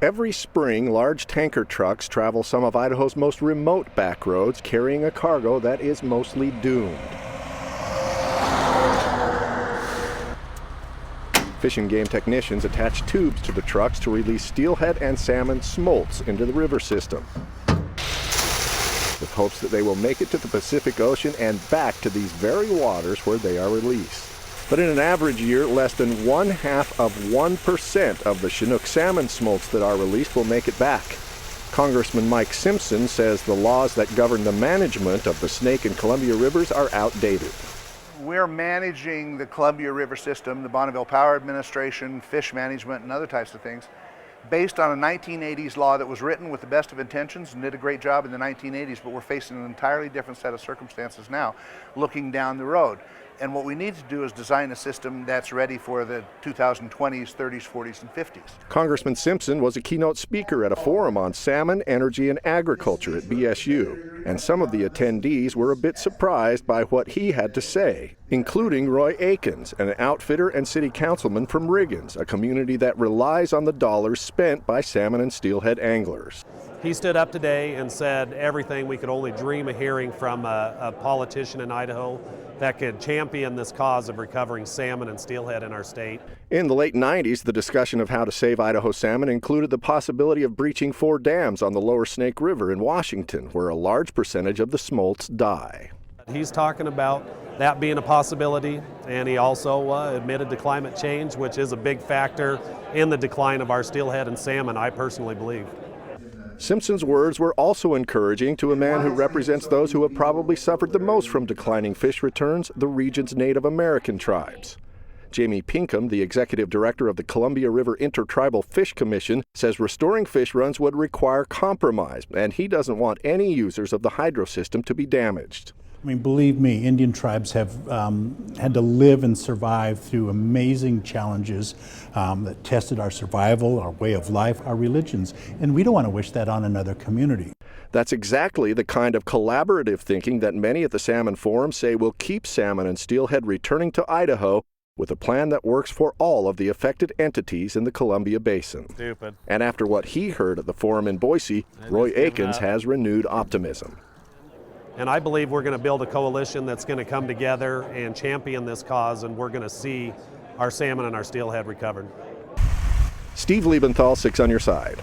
Every spring, large tanker trucks travel some of Idaho's most remote back roads, carrying a cargo that is mostly doomed. Fish and Game technicians attach tubes to the trucks to release steelhead and salmon smolts into the river system, with hopes that they will make it to the Pacific Ocean and back to these very waters where they are released. But in an average year, less than 0.5% of the Chinook salmon smolts that are released will make it back. Congressman Mike Simpson says the laws that govern the management of the Snake and Columbia rivers are outdated. We're managing the Columbia River system, the Bonneville Power Administration, fish management, and other types of things, based on a 1980s law that was written with the best of intentions and did a great job in the 1980s, but we're facing an entirely different set of circumstances now, looking down the road. And what we need to do is design a system that's ready for the 2020s, 30s, 40s, and 50s. Congressman Simpson was a keynote speaker at a forum on salmon, energy, and agriculture at BSU, and some of the attendees were a bit surprised by what he had to say, including Roy Akins, an outfitter and city councilman from Riggins, a community that relies on the dollars spent by salmon and steelhead anglers. He stood up today and said everything we could only dream of hearing from a politician in Idaho that could champion this cause of recovering salmon and steelhead in our state. In the late 90s, the discussion of how to save Idaho salmon included the possibility of breaching 4 dams on the lower Snake River in Washington, where a large percentage of the smolts die. He's talking about that being a possibility, and he also admitted to climate change, which is a big factor in the decline of our steelhead and salmon, I personally believe. Simpson's words were also encouraging to a man who represents those who have probably suffered the most from declining fish returns, the region's Native American tribes. Jamie Pinkham, the executive director of the Columbia River Intertribal Fish Commission, says restoring fish runs would require compromise, and he doesn't want any users of the hydro system to be damaged. I mean, believe me, Indian tribes have had to live and survive through amazing challenges that tested our survival, our way of life, our religions, and we don't want to wish that on another community. That's exactly the kind of collaborative thinking that many at the Salmon Forum say will keep salmon and steelhead returning to Idaho, with a plan that works for all of the affected entities in the Columbia Basin. Stupid. And after what he heard at the forum in Boise, Roy Akins has renewed optimism. And I believe we're going to build a coalition that's going to come together and champion this cause, and we're going to see our salmon and our steelhead recovered. Steve Liebenthal, 6 on Your Side.